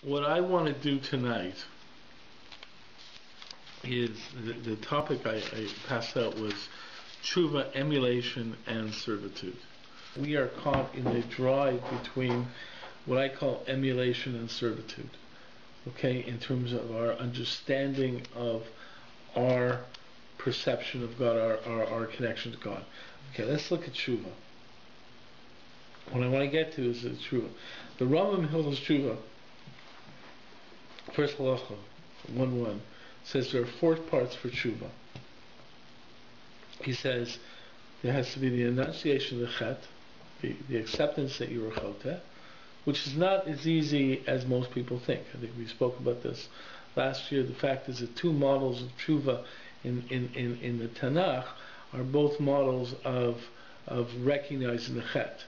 What I want to do tonight is the topic I passed out was Teshuva, emulation, and servitude. We are caught in a drive between what I call emulation and servitude, okay, in terms of our understanding of our perception of God, our connection to God. Okay, let's look at Teshuva. What I want to get to is the Teshuva. The Rambam Hilchos Teshuva, first halacha, 1:1, says there are 4 parts for Teshuva. He says there has to be the enunciation of the chet, the acceptance that you were choteh, which is not as easy as most people think. I think we spoke about this last year. The fact is that 2 models of Teshuva in the Tanakh are both models of recognizing the chet.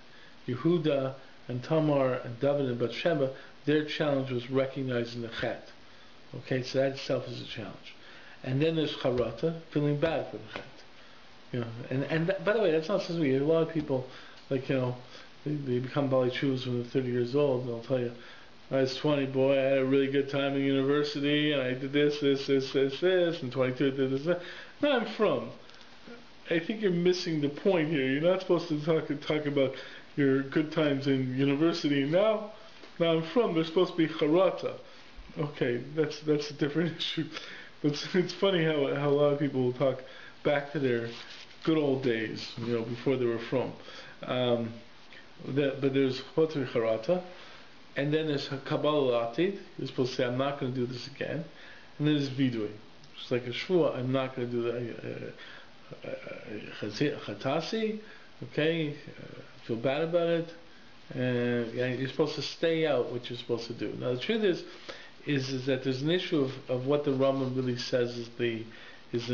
Yehuda and Tamar and David and Bathsheba, their challenge was recognizing the chet. Okay, so that itself is a challenge. And then there's charata, feeling bad for the chet. You know, and by the way, that's not so sweet. A lot of people, like, you know, they become Bali Chuvas when they're 30 years old, and they'll tell you, I was 20, boy, I had a really good time in university, and I did this, and 22 I did this. No, I'm from. I think you're missing the point here. You're not supposed to talk about your good times in university. Now I'm from. There's supposed to be charata. Okay, that's a different issue. But it's funny how a lot of people will talk back to their good old days, you know, before they were from. But there's choter charata, and then there's kabbalah latid. You're supposed to say, I'm not going to do this again. And then there's vidui. It's like a shvua. I'm not going to do that. Chatasi, okay, feel bad about it, and you're supposed to stay out what you're supposed to do. Now the truth is that there's an issue of what the Rambam really says is the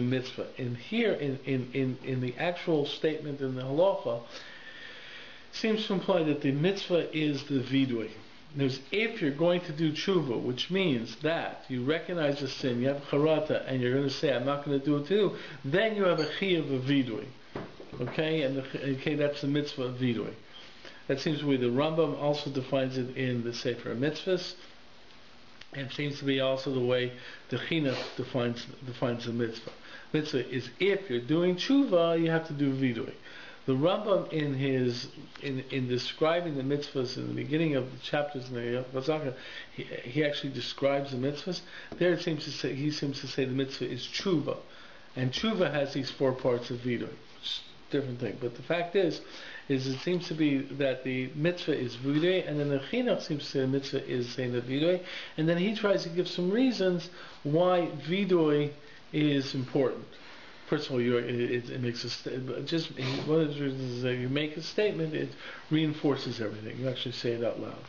mitzvah. And here in the actual statement in the halacha seems to imply that the mitzvah is the vidui. There's, if you're going to do tshuva, which means that you recognize the sin, you have charata, and you're going to say, I'm not going to do it too, then you have a chiyuv of vidui. Okay, and that's the mitzvah of vidui. That seems to be the Rambam also defines it in the Sefer Mitzvahs, and seems to be also the way the Chinuch defines the mitzvah. Mitzvah is if you're doing tshuva, you have to do vidui. The Rambam in describing the mitzvahs in the beginning of the chapters in the Vazaka, he actually describes the mitzvahs. There he seems to say the mitzvah is tshuva, and tshuva has these 4 parts of vidui. Different thing, but the fact is it seems to be that the mitzvah is vidui, and then the chinuch seems to say the mitzvah is saying the vidui, and then he tries to give some reasons why vidui is important. First of all, it makes one of the reasons is that you make a statement, it reinforces everything. You actually say it out loud.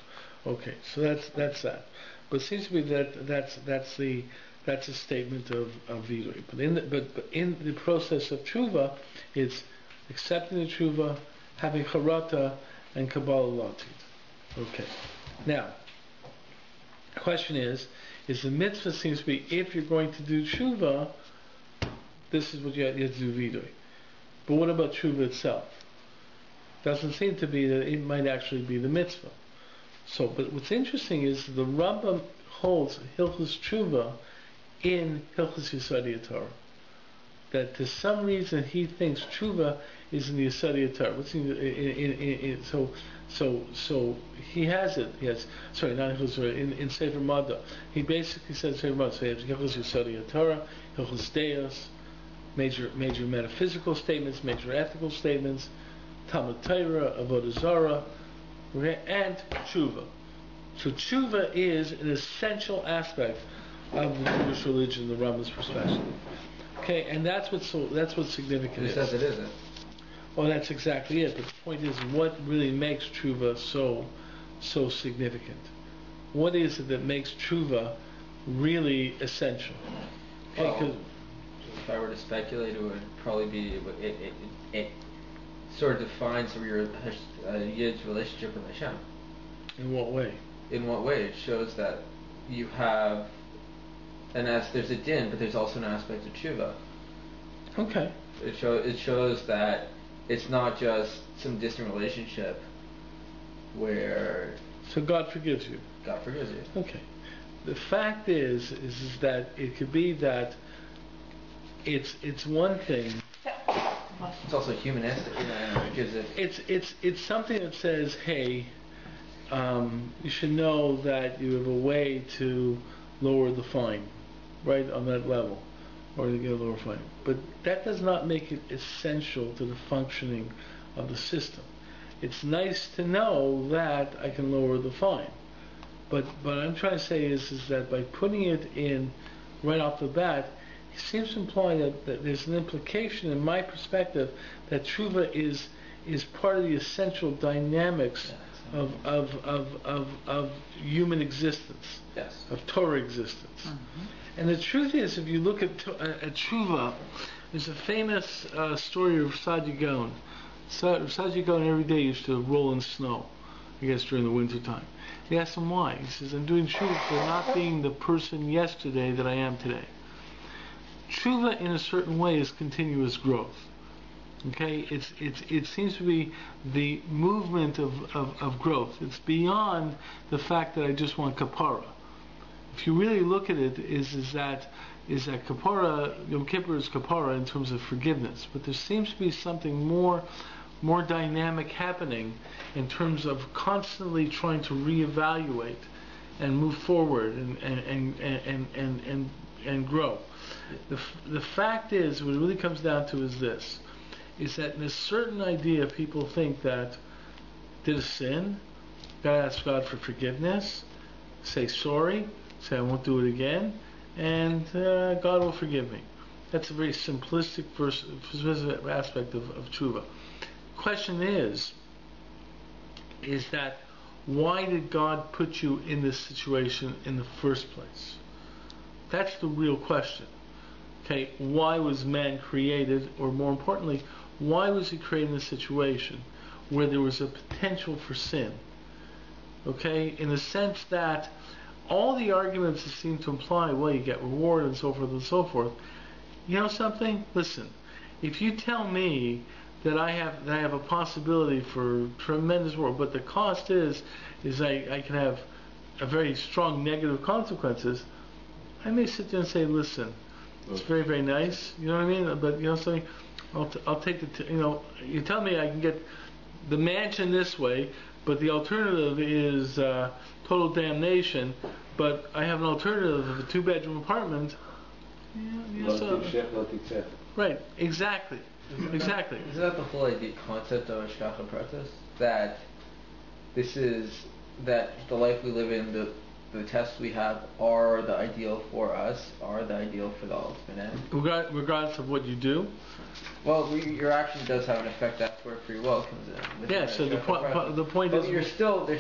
Okay, so that's that. But it seems to be that's a statement of vidui. But in the process of tshuva, it's accepting the tshuva, having charata, and kabbalah latid. Okay. Now, the question is the mitzvah seems to be, if you're going to do tshuva, this is what you have to do vidui. But what about tshuva itself? Doesn't seem to be that it might actually be the mitzvah. So, but what's interesting is the Rambam holds Hilchos Teshuva in Hilchos Yesodei Torah. That to some reason he thinks Teshuva is in the Yesodei Torah. What's so he has it. He has in Sefer Mada. He basically says Sefer Mada. So he has Hilchos Yesodei Torah, Hilchos Deos, major metaphysical statements, major ethical statements, Talmud Torah, Avodah Zarah, and Teshuva. So Teshuva is an essential aspect of the Jewish religion, the Rambam's perspective. Okay, and that's what's significant. He says it isn't. Well, that's exactly it. But the point is, what really makes Teshuva so significant? What is it that makes Teshuva really essential? Okay, well, if I were to speculate, it would probably be it sort of defines your Yid's relationship with Hashem. In what way? In what way? It shows that you have, and as there's a din, but there's also an aspect of tshuva. Okay. It shows that it's not just some distant relationship where So God forgives you. God forgives you. Okay. The fact is that it could be that it's one thing. It's also humanistic, it gives it. It's something that says, hey, you should know that you have a way to lower the fine, right, on that level, or to get a lower fine. But that does not make it essential to the functioning of the system. It's nice to know that I can lower the fine. But what I'm trying to say is that by putting it in right off the bat, it seems to imply that there's an implication, in my perspective, that Teshuva is part of the essential dynamics of human existence, yes, of Torah existence. Mm-hmm. And the truth is, if you look at Teshuva, there's a famous story of Sadi Gaon. Sadi Gaon every day used to roll in snow, I guess during the winter time. He asked him why. He says, I'm doing Teshuva for not being the person yesterday that I am today. Teshuva, in a certain way, is continuous growth. Okay, it seems to be the movement of growth. It's beyond the fact that I just want kapara. If you really look at it, is that kapara, Yom Kippur is kapara in terms of forgiveness, but there seems to be something more dynamic happening in terms of constantly trying to reevaluate and move forward and grow. The fact is, what it really comes down to is this, is that in a certain idea people think that did a sin, gotta ask God for forgiveness, say sorry, say I won't do it again, and God will forgive me. That's a very simplistic aspect of Teshuva. Question is that why did God put you in this situation in the first place? That's the real question. Okay, why was man created, or more importantly, why was he created in a situation where there was a potential for sin? Okay, in the sense that all the arguments that seem to imply, well, you get reward and so forth and so forth. You know something? Listen, if you tell me that I have a possibility for tremendous reward, but the cost is I can have a very strong negative consequences, I may sit there and say, listen, it's very, very nice, you know what I mean? But you know something, I'll take you tell me I can get the mansion this way, but the alternative is total damnation. But I have an alternative of a 2-bedroom apartment. Right, exactly. Exactly. Isn't that the whole idea, concept of Hashgacha Pratis? That the life we live in, the tests we have are the ideal for us, are the ideal for the ultimate end. Regardless of what you do? Well, your action does have an effect. That's where free will comes in. Yeah, so the point but is... there's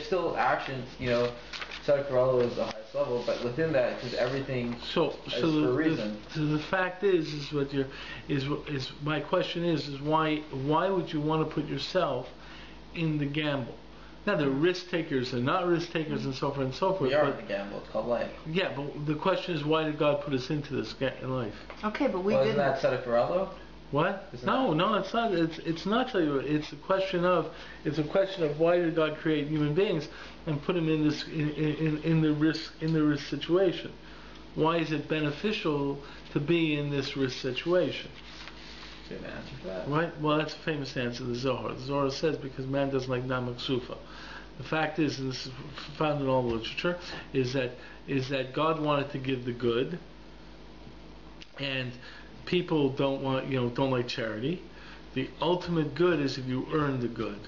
still actions, Tzaddik Rallo is the highest level, but within that, because everything is for a reason. So the fact is my question is why would you want to put yourself in the gamble? Now, there are risk takers and not risk takers and so forth and so forth. We are in the gamble. It's called life. Yeah, but the question is, why did God put us into this in life? Okay, but we didn't. Isn't that Tzaddik Rallo? What? No, it's not. It's not. It's a question of why did God create human beings and put them in this in the risk situation? Why is it beneficial to be in this risk situation? Do you have an answer for that? Right. Well, that's a famous answer. The Zohar. The Zohar says because man doesn't like namak sufa. The fact is, and this is found in all the literature, is that God wanted to give the good, and people don't like charity. The ultimate good is if you earn the good,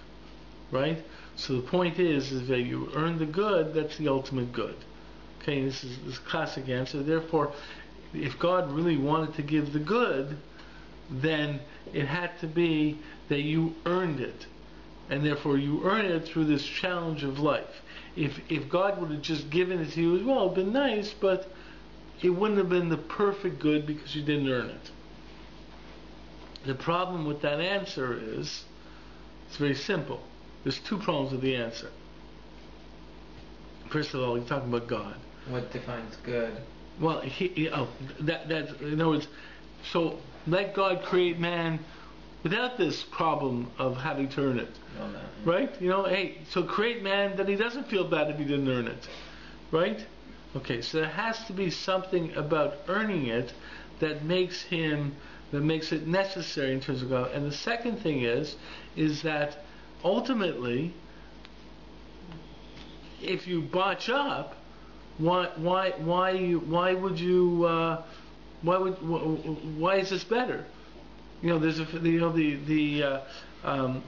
right? So the point is that you earn the good. That's the ultimate good. Okay, this is this classic answer. Therefore, if God really wanted to give the good, then it had to be that you earned it, and therefore you earn it through this challenge of life. If God would have just given it to you as well, it'd been nice, but it wouldn't have been the perfect good because you didn't earn it. The problem with that answer is, it's very simple. There's 2 problems with the answer. First of all, you're talking about God. What defines good? Well, that's in other words. So let God create man without this problem of having to earn it. No. Right? Hey, so create man that he doesn't feel bad if he didn't earn it. right? Okay, so there has to be something about earning it that makes it necessary in terms of God. And the second thing is that ultimately, if you botch up, why is this better? There's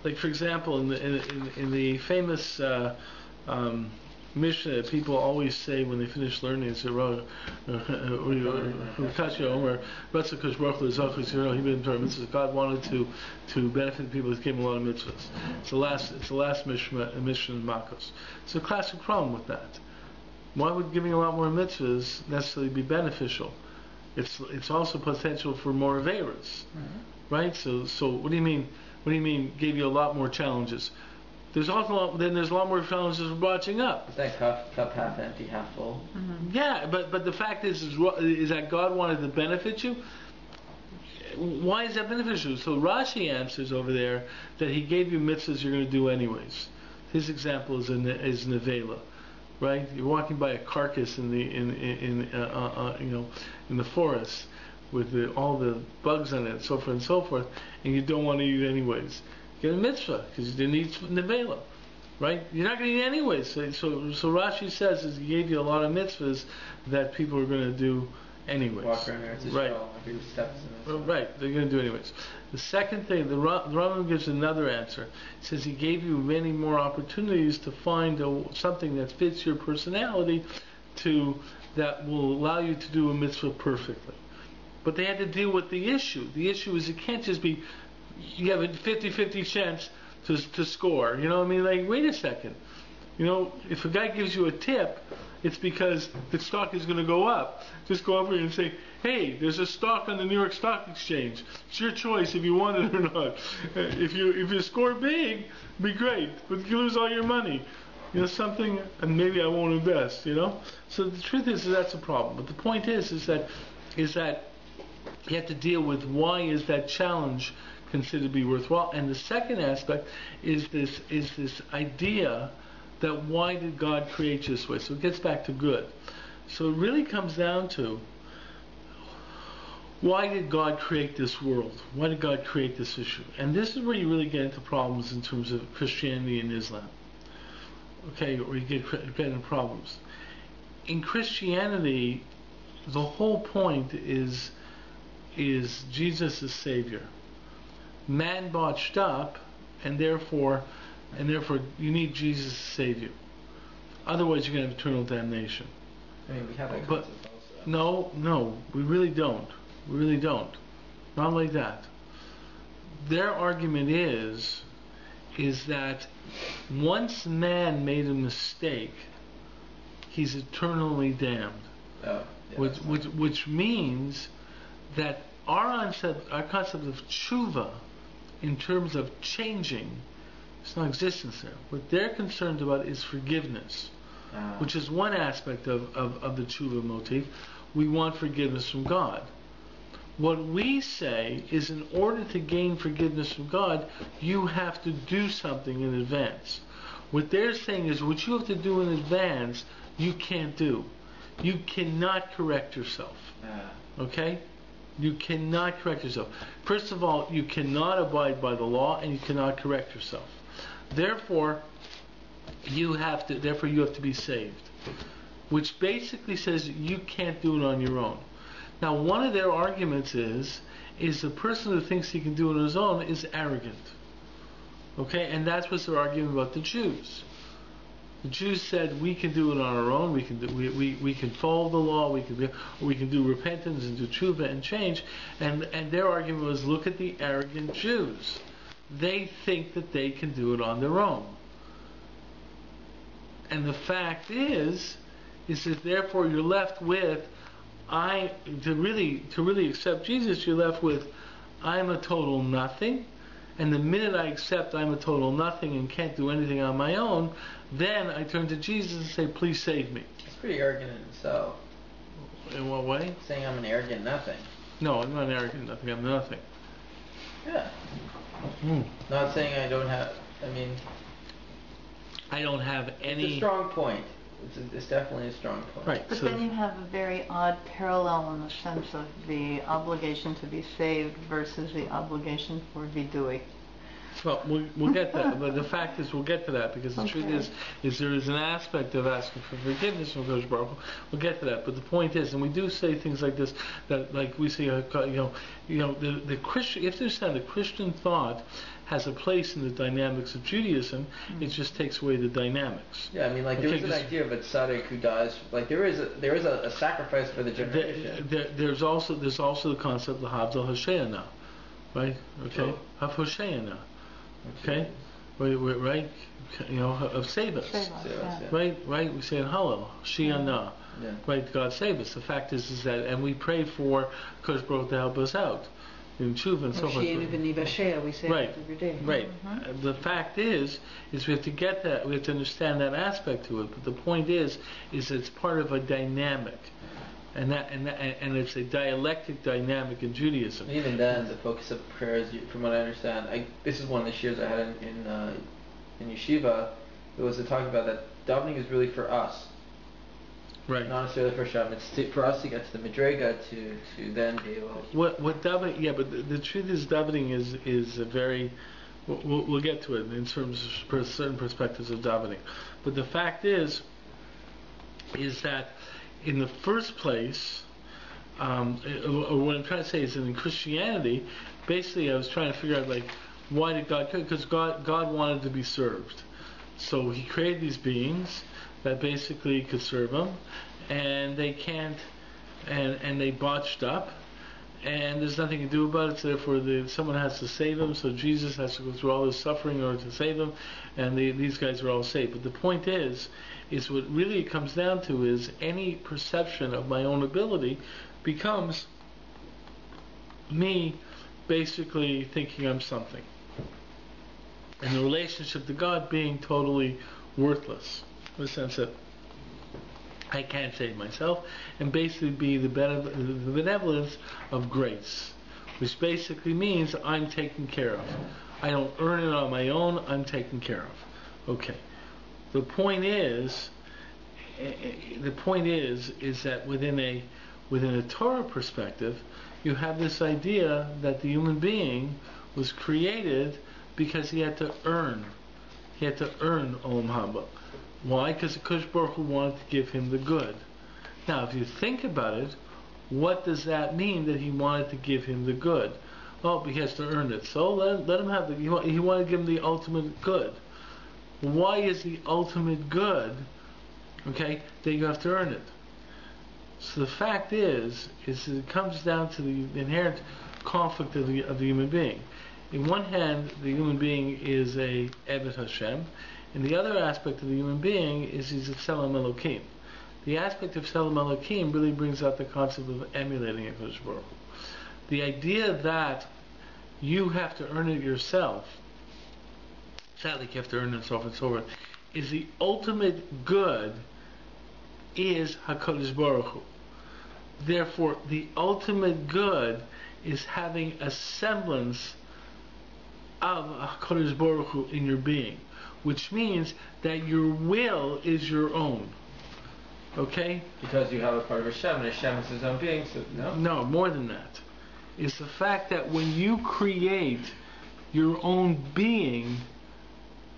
like for example in the famous Mishnah that people always say when they finish learning, it's God wanted to benefit people. He gave them a lot of mitzvahs. It's the last Mishnah in Makos. It's a classic problem with that. Why would giving a lot more mitzvahs necessarily be beneficial? It's also potential for more aveiros, right? So what do you mean? What do you mean? Gave you a lot more challenges? There's a lot more challenges for botching up. Is that cup half empty, half full? Mm-hmm. Yeah, but the fact is that God wanted to benefit you. Why is that beneficial? So Rashi answers over there that He gave you mitzvahs you're going to do anyways. His example is nevela, right? You're walking by a carcass in the forest with all the bugs on it, so forth and so forth, and you don't want to eat it anyways. Get a mitzvah because you didn't eat nevela, right? You're not going to eat anyways. So Rashi says He gave you a lot of mitzvahs that people are going to do anyways. Walk around there, it's a show. Every step is a mitzvah. Right, they're going to do anyways. The second thing, the Rambam gives another answer. He says He gave you many more opportunities to find something that fits your personality that will allow you to do a mitzvah perfectly. But they had to deal with the issue. The issue is it can't just be you have a 50-50 chance to score. You know what I mean? Like, wait a second. If a guy gives you a tip, it's because the stock is going to go up. Just go over here and say, hey, there's a stock on the New York Stock Exchange. It's your choice if you want it or not. If you score big, be great. But you lose all your money. Something, and maybe I won't invest, So the truth is that's a problem. But the point is that you have to deal with why is that challenge considered to be worthwhile. And the second aspect is this idea that why did God create you this way? So it gets back to good. So it really comes down to why did God create this world? Why did God create this issue? And this is where you really get into problems in terms of Christianity and Islam. Okay, or you get into problems. In Christianity, the whole point is Jesus is Savior. Man botched up, and therefore you need Jesus to save you. Otherwise you're going to have eternal damnation. I mean, we have that but concept also. No, we really don't. We really don't. Not like that. Their argument is that once man made a mistake, he's eternally damned. Oh, yeah, which means that our concept of tshuva, in terms of changing, it's not existence there. What they're concerned about is forgiveness, which is one aspect of the tshuva motif. We want forgiveness from God. What we say is in order to gain forgiveness from God, you have to do something in advance. What they're saying is what you have to do in advance, you can't do. You cannot correct yourself. Okay? You cannot correct yourself. First of all, you cannot abide by the law and you cannot correct yourself. Therefore, you have to be saved. Which basically says you can't do it on your own. Now, one of their arguments is the person who thinks he can do it on his own is arrogant. Okay? And that's what they're arguing about the Jews. The Jews said we can do it on our own. We can follow the law. We can do repentance and do tshuva and change. And their argument was, look at the arrogant Jews. They think that they can do it on their own. And the fact is that therefore you're left with to really accept Jesus. You're left with I'm a total nothing. And the minute I accept I'm a total nothing and can't do anything on my own, then I turn to Jesus and say, please save me. It's pretty arrogant in itself. In what way? Saying I'm an arrogant nothing. No, I'm not an arrogant nothing. I'm nothing. Yeah. Not saying I don't have, I don't have any... It's a strong point. it's definitely a strong point. Right. But So then you have a very odd parallel in the sense of the obligation to be saved versus the obligation for vidui. well, we'll get that. But the fact is, we'll get to that because the truth is there is an aspect of asking for forgiveness from Kodesh Baruch Hu. We'll get to that. But the point is, and we do say things like this, that like we say, the Christian. You have to understand, the Christian thought has a place in the dynamics of Judaism. It just takes away the dynamics. Yeah, I mean, like there is an idea of a tzaddik who dies. Like there is a sacrifice for the generation. There's also the concept of Havdal Hosheana, right? Okay, Hav Hosheana. Okay, right? Of save us. Right? We say in Hallel, Shiana. Yeah. Right? God save us. The fact is that, and we pray for Kodesh Baruch to help us out in Teshuva and so forth. We say Right. it every day. Right. The fact is we have to get that. We have to understand that aspect to it. But the point is it's part of a dynamic. And it's a dialectic dynamic in Judaism. Even then, the focus of prayer is, from what I understand, this is one of the shiurs I had in yeshiva. It was to talk about that davening is really for us, right? Not necessarily for Hashem. It's for us to get to the madrega to then be able. What davening? Yeah, but the truth is, davening is a very. We'll get to it in terms of certain perspectives of davening, but the fact is that. In the first place, or what I'm trying to say is that in Christianity, basically I was trying to figure out why did God? Because God wanted to be served, so He created these beings that basically could serve Him, and they can't, and they botched up, and there's nothing to do about it. So therefore, someone has to save them. So Jesus has to go through all this suffering in order to save them, and these guys are all saved. But the point is what really it comes down to is any perception of my own ability becomes me basically thinking I'm something, and the relationship to God being totally worthless, in the sense that I can't save myself, and basically be the benevolence of grace, which basically means I'm taken care of. I don't earn it on my own, I'm taken care of. Okay. The point is that within a Torah perspective, you have this idea that the human being was created because he had to earn. He had to earn Olam Haba. Why? Because the Kodesh Baruch Hu wanted to give him the good. Now, if you think about it, what does that mean that he wanted to give him the good? Oh, he has to earn it. So let him have he wanted to give him the ultimate good. Why is the ultimate good, okay, that you have to earn it? So the fact is it comes down to the inherent conflict of the human being. In one hand, the human being is a Eved Hashem, and the other aspect of the human being is he's a Tselem Elokim. The aspect of Tselem Elokim really brings out the concept of emulating a Kodesh Baruch Hu. The idea that you have to earn it yourself, sadly you have to earn it and so forth, is the ultimate good is HaKadosh Baruch Hu. Therefore, the ultimate good is having a semblance of HaKadosh Baruch Hu in your being, which means that your will is your own. Okay? Because you have a part of Hashem, and Hashem is His own being, so no? No, more than that. It's the fact that when you create your own being,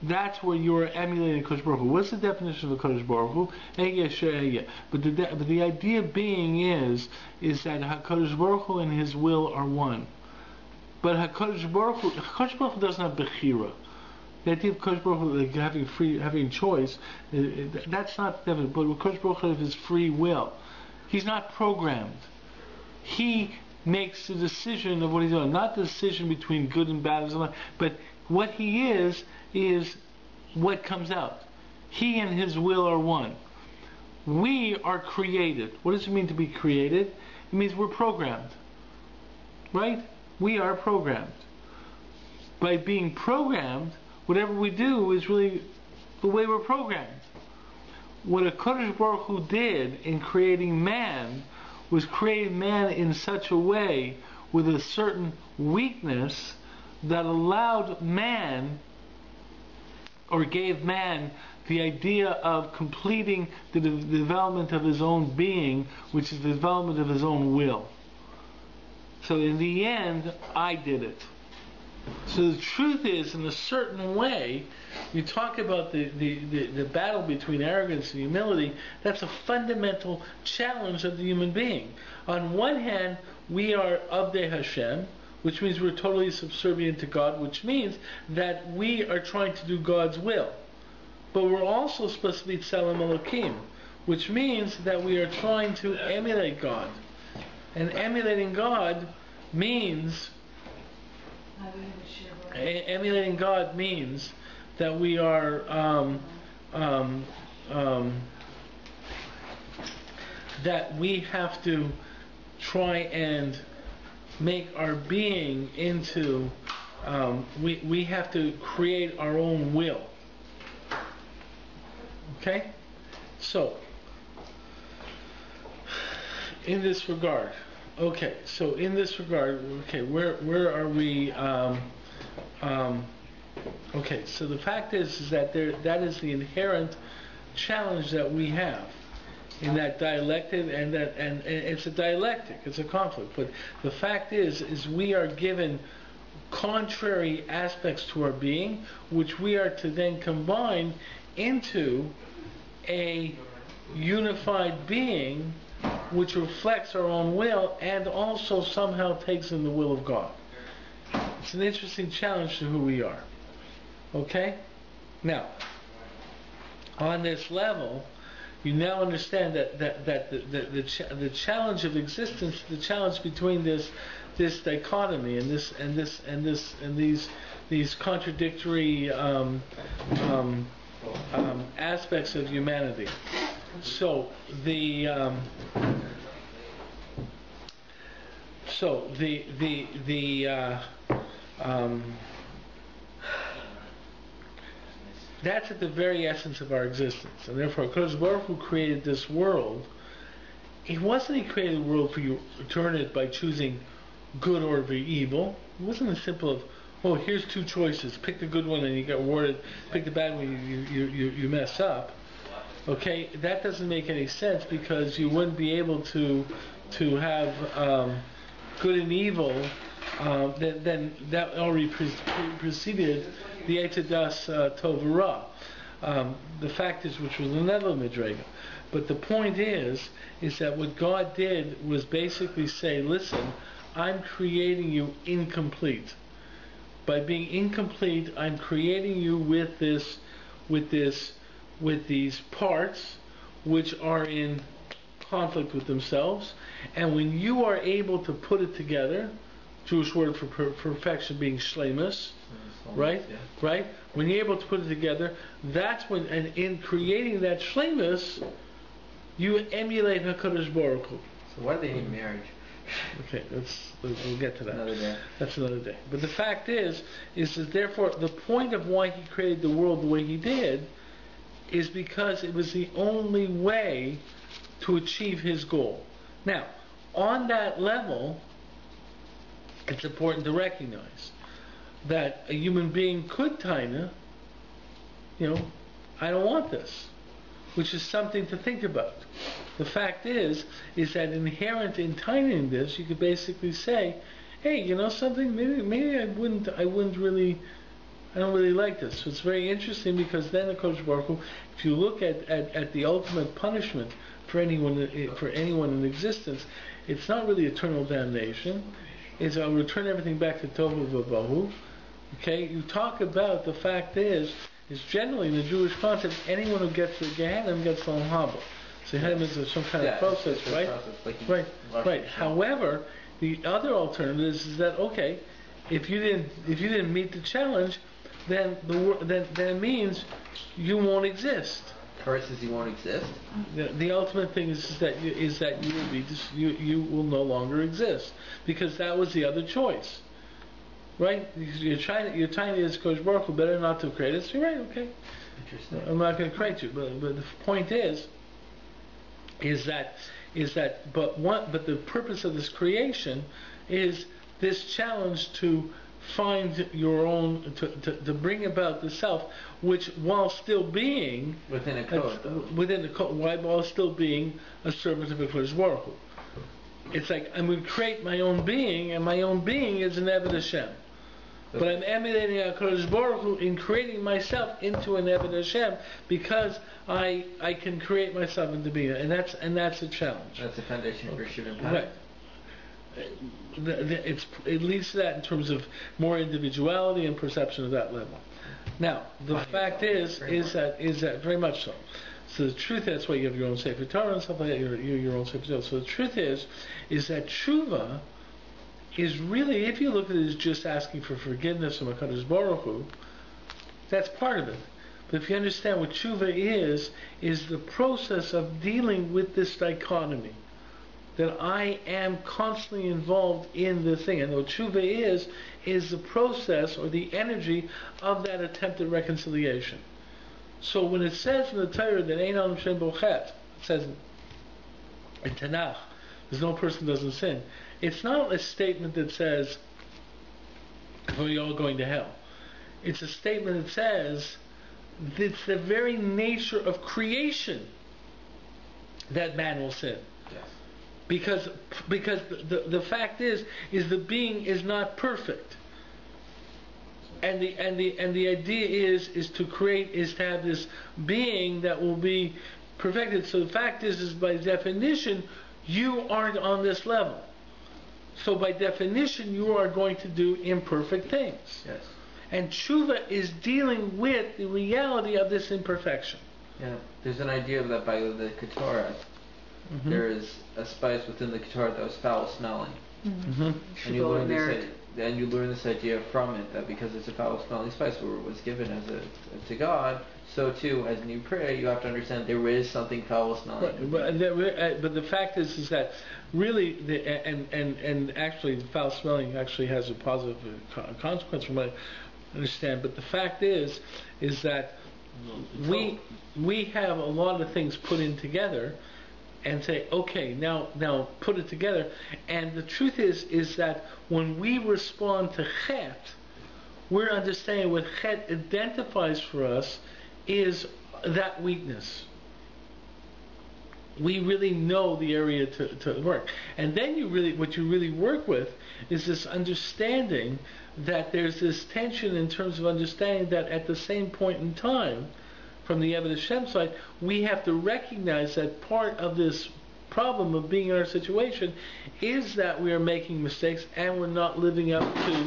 that's where you are emulating Kodesh Baruch Hu. What's the definition of a Kodesh Baruch Hu? But the idea being is that HaKadosh Baruch Hu and His will are one. But HaKadosh Baruch Hu doesn't have Bechira. The idea of Kodesh Baruch Hu having choice, that's not definite. But Kodesh Baruch Hu has His free will. He's not programmed. He makes the decision of what he's doing, not the decision between good and bad, but what he is what comes out. He and his will are one. We are created. What does it mean to be created? It means we're programmed. Right? We are programmed. By being programmed, whatever we do is really the way we're programmed. What a Kodesh Baruch Hu did in creating man was create man in such a way with a certain weakness that allowed man, or gave man the idea of completing the development of his own being, which is the development of his own will. So in the end, I did it. So the truth is, in a certain way, you talk about the battle between arrogance and humility. That's a fundamental challenge of the human being. On one hand, we are Avdei Hashem, which means we're totally subservient to God, which means that we are trying to do God's will. But we're also supposed to be Tselem Elokim, which means that we are trying to emulate God. And emulating God means that we are that we have to try and make our being into we have to create our own will. Okay? So in this regard, where are we? Okay, so the fact is that that is the inherent challenge that we have in that dialectic, and it's a dialectic, it's a conflict. But the fact is we are given contrary aspects to our being, which we are to then combine into a unified being, which reflects our own will and also somehow takes in the will of God. It's an interesting challenge to who we are. Okay? Now, on this level, you now understand that the challenge of existence, the challenge between this dichotomy and these contradictory aspects of humanity. So that's at the very essence of our existence, and therefore, because Baruch Hu created this world, He created the world for you to turn it by choosing good or evil. It wasn't as simple of, oh, here's two choices, pick the good one and you get rewarded, pick the bad one, you mess up. Okay, that doesn't make any sense, because you wouldn't be able to have good and evil. Then that already preceded the Eitzadas Tov Ra. The fact is, which was another Midraga. But the point is that what God did was basically say, listen, I'm creating you incomplete. By being incomplete, I'm creating you with these parts which are in conflict with themselves, and when you are able to put it together, Jewish word for perfection being shleimus, right? Yeah. Right? When you're able to put it together, that's when, and in creating that shleimus, you emulate HaKadosh Baruch Hu. So why do they need marriage? Okay, we'll get to that. Another day. That's another day. But the fact is that therefore the point of why He created the world the way He did is because it was the only way to achieve His goal. Now, on that level, it's important to recognize that a human being could I don't want this, which is something to think about. The fact is that inherent in tiny this, you could basically say, hey, you know something, maybe I don't really like this. So it's very interesting, because then the Kodesh Baruch Hu, if you look at the ultimate punishment for anyone in existence, it's not really eternal damnation. It's I'll return everything back to Tohu V'Vahu. Okay, you talk about the fact is generally in the Jewish concept, anyone who gets to Gehenna gets to Olam Haba. So Gehenna is some kind of process, right? Right. However, the other alternative is that, okay, if you didn't meet the challenge, then it means you won't exist. Curses, you won't exist. The ultimate thing is that you will no longer exist, because that was the other choice, right? You're trying to as Kodesh Baruch Hu, better not to create us. You're right, okay. Interesting. I'm not going to create you, but the point is that the purpose of this creation is this challenge to find your own, to bring about the self, which while still being within a code, while still being a servant of HaKadosh Baruch Hu. It's like I'm going to create my own being, and my own being is an Eved Hashem. But I'm emulating HaKadosh Baruch Hu in creating myself into an Eved Hashem, because I can create myself into being, and that's a challenge. That's the foundation of your Shivan path. Right. It leads to that in terms of more individuality and perception of that level. Now, the fact is that very much so. So the truth, that's why you have your own Sefer Torah and stuff like that, your own Sefer Torah. So the truth is that Teshuva is really, if you look at it as just asking for forgiveness from HaKadosh Baruch Hu, that's part of it. But if you understand what Teshuva is the process of dealing with this dichotomy, that I am constantly involved in the thing. And what Teshuva is the process or the energy of that attempt at reconciliation. So when it says in the Torah that Ein Adam Shem Bo Chet, it says in Tanakh, there's no person who doesn't sin. It's not a statement that says we're all going to hell. It's a statement that says that it's the very nature of creation that man will sin. Yes. Because the fact is the being is not perfect. And the idea is to have this being that will be perfected. So the fact is by definition, you aren't on this level. So by definition, you are going to do imperfect things. Yes. And Teshuva is dealing with the reality of this imperfection. Yeah. There's an idea of that by the Ketorah. Mm-hmm. There is a spice within the Ketorah that was foul smelling. Mm-hmm. And you learn this idea from it, that because it's a foul smelling spice, or was given as to God, so too as you pray, you have to understand there is something foul smelling. But the fact is that really, and actually, the foul smelling actually has a positive consequence from what I understand. But the fact is that we have a lot of things put in together, and say, okay, now put it together. And the truth is that when we respond to Chet, we're understanding what Chet identifies for us is that weakness. We really know the area to work. And then what you really work with is this understanding that there's this tension in terms of understanding that at the same point in time, from the Eved Hashem side, we have to recognize that part of this problem of being in our situation is that we are making mistakes and we're not living up to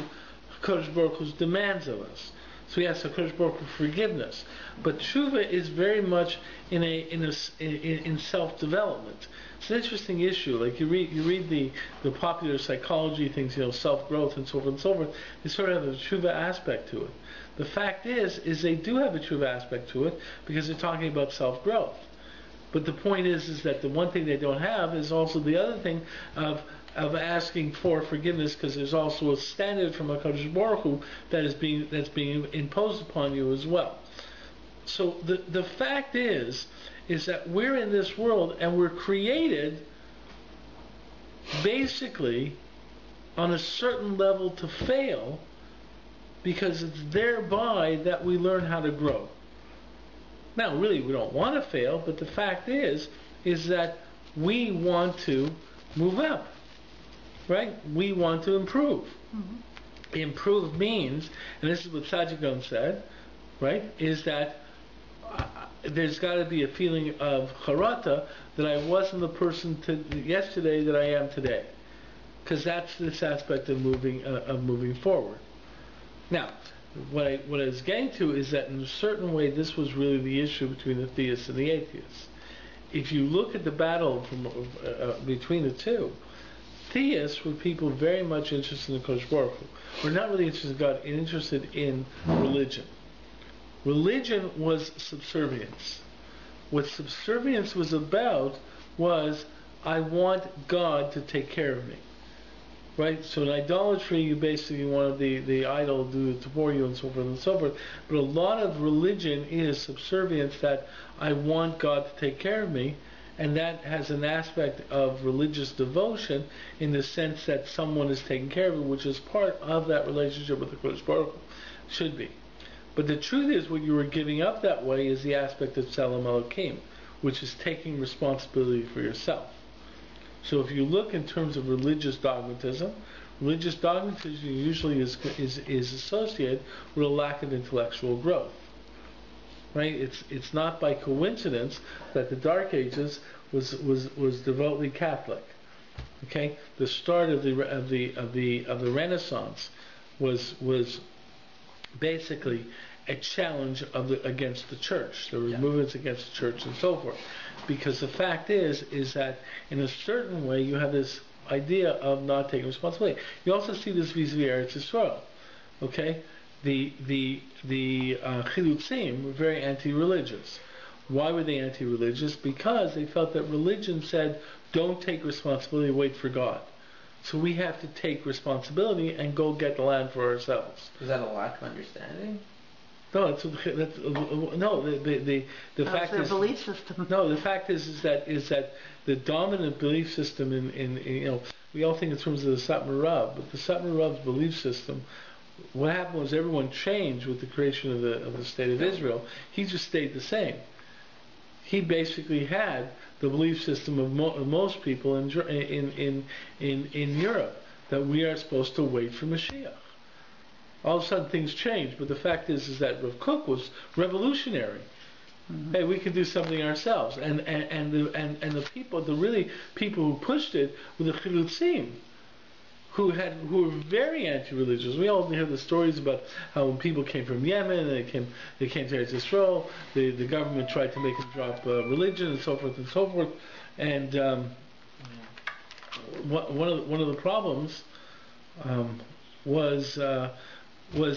HaKadosh Baruch Hu's demands of us. So we ask HaKadosh Baruch Hu for forgiveness. But Teshuva is very much in self-development. It's an interesting issue. Like you read the popular psychology things, self-growth and so forth and so forth. They sort of have a Teshuva aspect to it. The fact is they do have a Teshuva aspect to it because they're talking about self-growth. But the point is that the one thing they don't have is also the other thing of asking for forgiveness, because there's also a standard from HaKadosh Baruch Hu that's being imposed upon you as well. So the fact is that we're in this world and we're created basically on a certain level to fail, because it's thereby that we learn how to grow. Now, really, we don't want to fail, but the fact is that we want to move up, right? We want to improve. Mm-hmm. Improve means, and this is what Tzaddik said, right, is that there's got to be a feeling of charata that I wasn't the person yesterday that I am today, because that's this aspect of moving forward. Now, what I was getting to is that in a certain way this was really the issue between the theists and the atheists. If you look at the battle between the two, theists were people very much interested in Kodesh Baruch Hu. We're not really interested in God, interested in religion. Religion was subservience. What subservience was about was, I want God to take care of me. Right? So in idolatry, you basically want the idol to do it for you and so forth and so forth. But a lot of religion is subservience, that I want God to take care of me. and that has an aspect of religious devotion in the sense that someone is taking care of it, which is part of that relationship with the Kodesh Baruch Hu. Should be. But the truth is, what you were giving up that way is the aspect of Tzelem Elokim, which is taking responsibility for yourself. So if you look in terms of religious dogmatism usually is associated with a lack of intellectual growth. Right? It's not by coincidence that the Dark Ages was devoutly Catholic. Okay? The start of the Renaissance was basically a challenge against the church. There were movements against the church and so forth. Because the fact is that in a certain way you have this idea of not taking responsibility. You also see this vis-a-vis Eretz Yisrael. Okay? The Chilutzim were very anti-religious. Why were they anti-religious? Because they felt that religion said, don't take responsibility, wait for God. So we have to take responsibility and go get the land for ourselves. Is that a lack of understanding? No, the fact is belief system. No, the fact is that the dominant belief system in we all think in terms of the Satmar Rav, but the Satmar Rav's belief system, what happened was everyone changed with the creation of the state of Israel. He just stayed the same. He basically had the belief system of most people in Europe, that we are supposed to wait for Mashiach. All of a sudden things changed, but the fact is that Rav Kook was revolutionary. Mm-hmm. Hey, we can do something ourselves, and the people who pushed it were the Chilutzim, who were very anti-religious. We all hear the stories about how when people came from Yemen, they came to Eretz Yisrael, the government tried to make them drop religion and so forth and so forth. And one of the problems was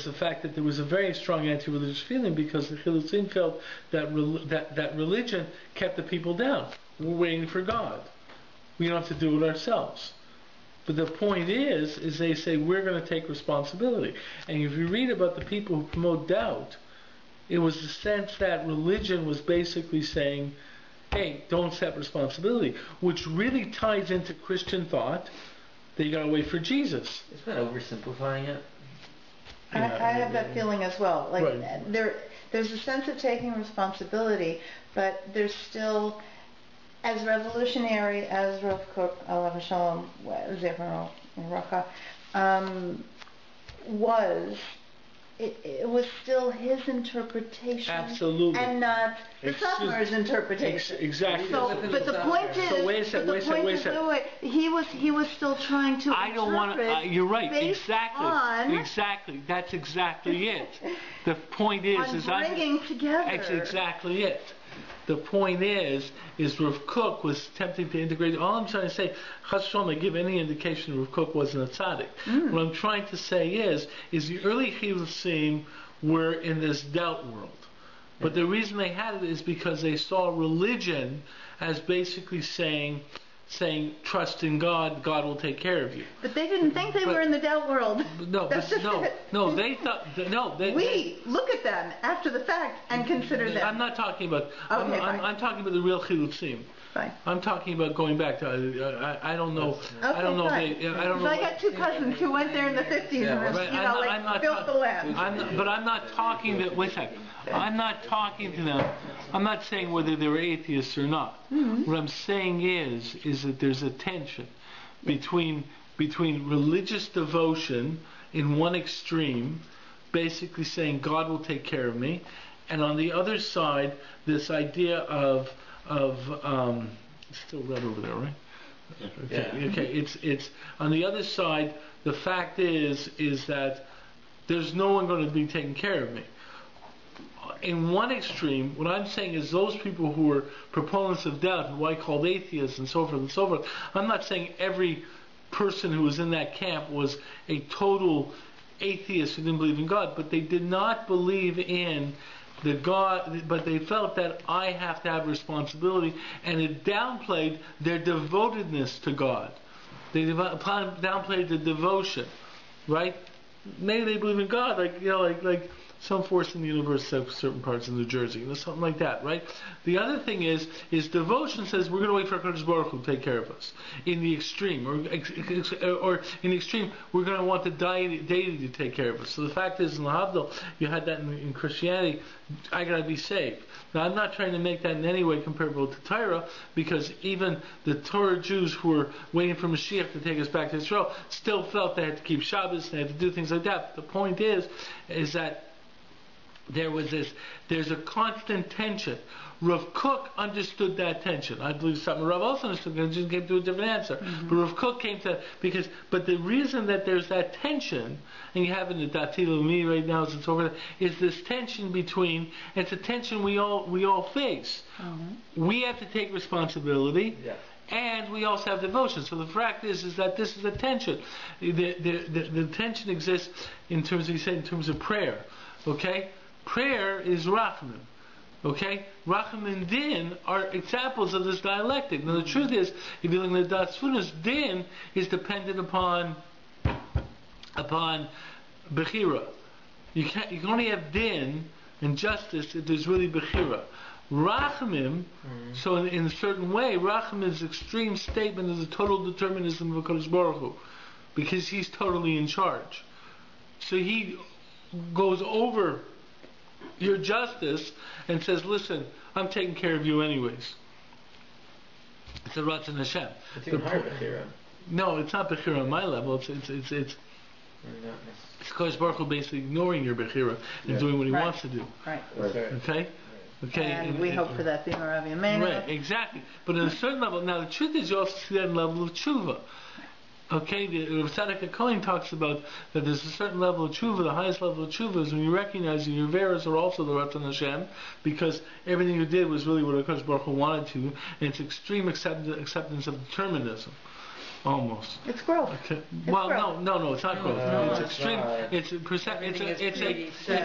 the fact that there was a very strong anti-religious feeling, because the Chilutzim felt that religion kept the people down. We're waiting for God. We don't have to do it ourselves. But the point is they say we're going to take responsibility. And if you read about the people who promote doubt, it was the sense that religion was basically saying, hey, don't accept responsibility, which really ties into Christian thought that you got to wait for Jesus. Isn't that oversimplifying it? I have that feeling as well. Like right. There's a sense of taking responsibility, but there's still, as revolutionary as Rav Kook, Alav Shalom, Zechron Racha, was, it was still his interpretation. Absolutely. And not the Satmar's interpretation. Exactly. So, but the point is, so wait a second. He was still trying to I don't want to. You're right. Exactly. Exactly. That's exactly it. The point is bringing together. That's exactly it. The point is Rav Kook was attempting to integrate. All I'm trying to say, Chas V'Shalom, I give any indication Rav Kook wasn't a tzaddik. What I'm trying to say is the early Chilutzim were in this doubt world. But the reason they had it is because they saw religion as basically saying trust in God, God will take care of you. But they didn't think they were in the doubt world. No, they thought we look at them after the fact and consider them. I'm not talking about. Okay, I'm talking about the real Chilutzim. Fine. I'm talking about going back to. I don't know. Okay, I don't know. I got two cousins who went there in the 50s and built the land. But I'm not talking that. Wait a second. I'm not talking to them. I'm not saying whether they're atheists or not. Mm-hmm. What I'm saying is that there's a tension between religious devotion in one extreme, basically saying God will take care of me, and on the other side, this idea of it's still red over there, right? Okay. Yeah. Okay. It's on the other side. The fact is that there's no one going to be taking care of me. In one extreme, what I'm saying is those people who are proponents of doubt, who I called atheists and so forth, I'm not saying every person who was in that camp was a total atheist who didn't believe in God, but they did not believe in the God, but they felt that I have to have responsibility, and it downplayed their devotedness to God. They downplayed the devotion, right? Maybe they believe in God, like some force in the universe says certain parts of New Jersey, something like that, right? The other thing is devotion says we're going to wait for HaKadosh Baruch Hu to take care of us. In the extreme, or in the extreme, we're going to want the deity to take care of us. So the fact is, in Lahavdil, you had that in Christianity, I got to be saved. Now, I'm not trying to make that in any way comparable to Torah, because even the Torah Jews who were waiting for Mashiach to take us back to Israel still felt they had to keep Shabbos, they had to do things like that. But the point is that there's a constant tension. Rav Kook understood that tension. I believe something Rav also understood, because he just came to a different answer. Mm-hmm. But Rav Kook came to, but the reason that there's that tension, and you have it in the Dati Leumi right now, as it's over there, is this tension between, it's a tension we all face. Mm-hmm. We have to take responsibility. Yeah. And we also have devotion. So the fact is that this is a tension. The tension exists in terms of, you said, in terms of prayer. Okay? Prayer is Rachamim. Okay? Racham and Din are examples of this dialectic. Now the truth is, if you look at the Datsfunas, Din is dependent upon Bechira. You can only have Din and justice if there's really Bechira. Rachamim, so in a certain way, Rachamim is extreme statement of the total determinism of HaKadosh Baruch Hu, because he's totally in charge. So he goes over your justice and says, listen, I'm taking care of you anyways. It's a Ratzon Hashem. It's even higher Bechira. No, it's not Bechira on my level. It's HaKadosh Baruch Hu basically ignoring your Bechira and doing what he wants to do. Right. Okay? Okay, and we hope for that thing, Rav Yemenu. Right, exactly. But at a certain level, now the truth is you also see that level of tshuva. Okay, the Rav Tzadok HaKohen talks about that there's a certain level of tshuva. The highest level of tshuva is when you recognize that your veras are also the Ratzon Hashem, because everything you did was really what HaKadosh Baruch Hu wanted to, and it's extreme acceptance of determinism. Almost. It's growth. Okay. Well, growth. No, it's not growth. No, it's extreme. It's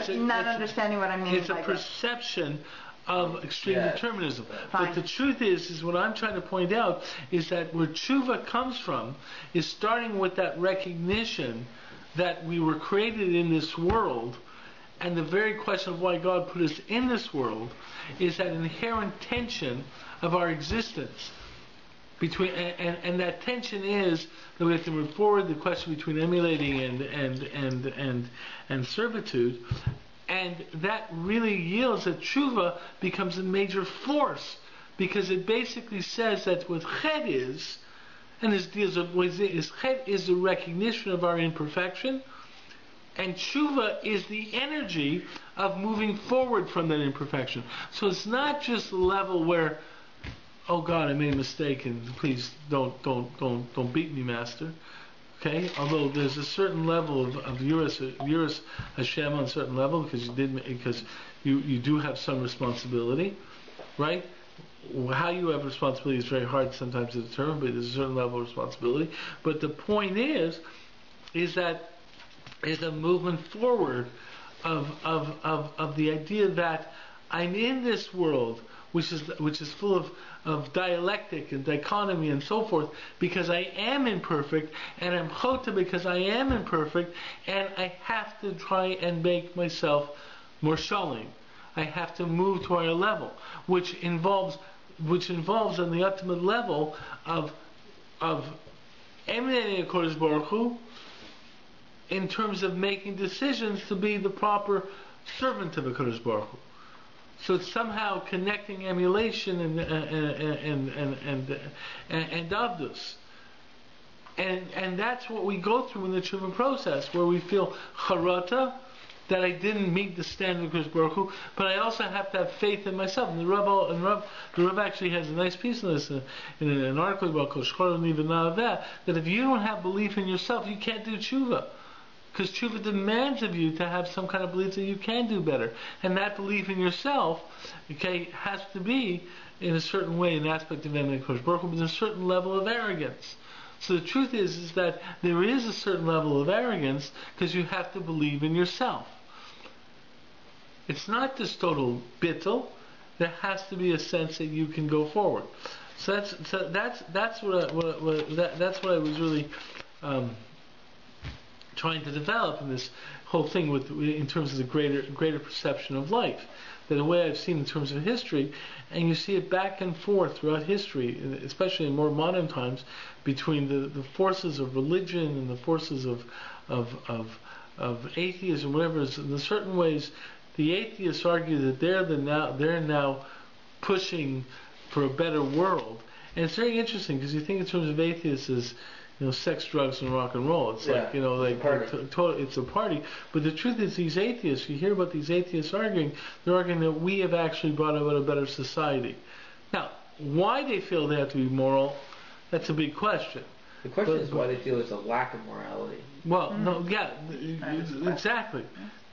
not understanding what I mean. It's a perception of extreme determinism. Fine. But the truth is what I'm trying to point out is that where tshuva comes from is starting with that recognition that we were created in this world, and the very question of why God put us in this world is that inherent tension of our existence. Between and that tension is that we have to move forward. The question between emulating and servitude, and that really yields that tshuva becomes a major force, because it basically says that what ched is, and his deals of ched is the recognition of our imperfection, and tshuva is the energy of moving forward from that imperfection. So it's not just the level where, oh God, I made a mistake, and please don't beat me, Master. Okay, although there's a certain level of Yiras Hashem on a certain level, because you do have some responsibility, right? How you have responsibility is very hard sometimes to determine, but there's a certain level of responsibility. But the point is that is a movement forward of the idea that I'm in this world, which is full of dialectic and dichotomy and so forth, because I am imperfect, and I'm chota because I am imperfect, and I have to try and make myself more shalim. I have to move to a higher level, which involves on the ultimate level of emanating a HaKadosh Baruch Hu in terms of making decisions to be the proper servant of a HaKadosh Baruch Hu. So it's somehow connecting emulation and avdus, and that's what we go through in the tshuva process, where we feel charata that I didn't meet the standard of HaKadosh Baruch Hu, but I also have to have faith in myself. And the Rav actually has a nice piece on this in an article about Kol Shchor Nivanah, that if you don't have belief in yourself, you can't do tshuva. Because tshuva demands of you to have some kind of belief that you can do better. And that belief in yourself, okay, has to be, in a certain way, an aspect of Emet HaKadosh Baruch Hu, but there's a certain level of arrogance. So the truth is that there is a certain level of arrogance, because you have to believe in yourself. It's not just total bittul. There has to be a sense that you can go forward. So that's what I was really trying to develop in whole thing in terms of the greater perception of life. That the way I've seen in terms of history, and you see it back and forth throughout history, especially in more modern times, between the forces of religion and the forces of atheism, whatever. In certain ways, the atheists argue that they're now pushing for a better world, and it's very interesting because you think in terms of atheists as sex, drugs, and rock and roll. It's like it's a party. But the truth is, these atheists, you hear about these atheists arguing. They're arguing that we have actually brought about a better society. Now, why they feel they have to be moral, that's a big question. The question is why they feel there's a lack of morality. Well, no, yeah, exactly.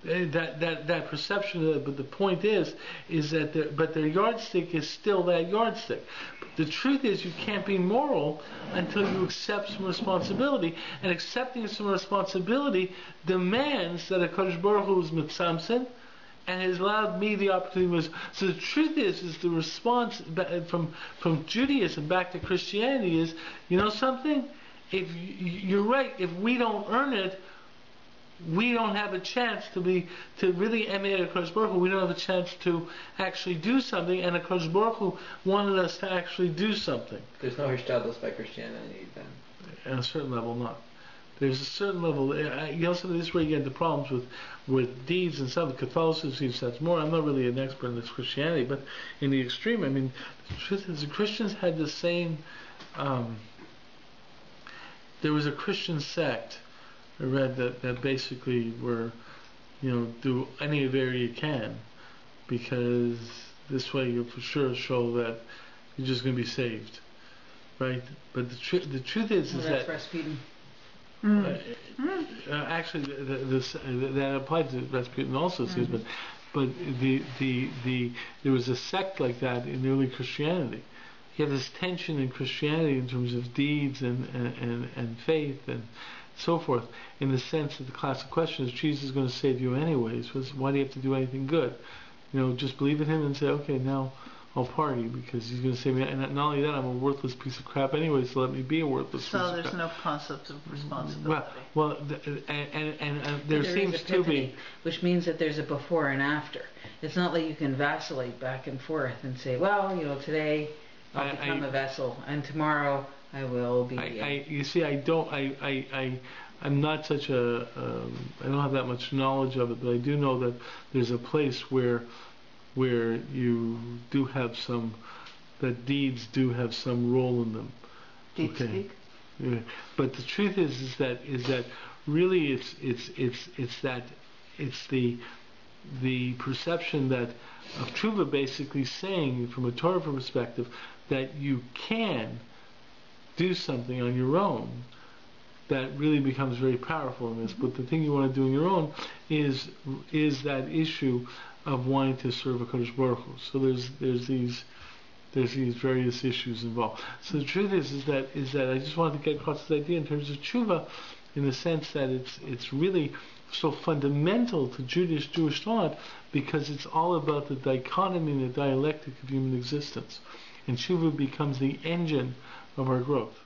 That perception, but the point is that their yardstick is still that yardstick. But the truth is, you can't be moral until you accept some responsibility, and accepting some responsibility demands that a Kadosh Baruch Hu is mitzamtzin, and has allowed me the opportunity. So the truth is the response from Judaism back to Christianity is, something. If you're right, if we don't earn it, we don't have a chance to really emanate a Kodesh Baruch Hu. We don't have a chance to actually do something, and a Kodesh Baruch Hu wanted us to actually do something. There's no hishtadlus by Christianity then. At a certain level, not. There's a certain level. Some of this where you get into problems with deeds and stuff. Catholicism seems that's more. I'm not really an expert in this Christianity, but in the extreme, I mean, the truth is the Christians had the same. There was a Christian sect I read that basically were, do any area you can, because this way you'll for sure show that you're just going to be saved, right? But the truth is that's that Rasputin. Actually, that applied to Rasputin also, but there was a sect like that in early Christianity. You have this tension in Christianity in terms of deeds and faith and so forth, in the sense that the classic question is, Jesus is going to save you anyways. Why do you have to do anything good? Just believe in Him and say, okay, now I'll party because He's going to save me. And not only that, I'm a worthless piece of crap anyway, so let me be a worthless piece of crap. So there's no concept of responsibility. Well, and there seems to be. Which means that there's a before and after. It's not like you can vacillate back and forth and say, well, today I'll become a vessel, and tomorrow I will be. You see, I'm not such a. I don't have that much knowledge of it, but I do know that there's a place where you do have that deeds do have some role in them. Deeds speak. Yeah. But the truth is that really it's the perception that of Teshuva basically saying from a Torah perspective that you can do something on your own that really becomes very powerful in this. But the thing you want to do on your own is that issue of wanting to serve a Kodesh Baruch Hu. So there's these various issues involved. So the truth is that I just wanted to get across this idea in terms of Teshuva, in the sense that it's really so fundamental to Jewish thought, because it's all about the dichotomy and the dialectic of human existence. And Teshuva becomes the engine of our growth.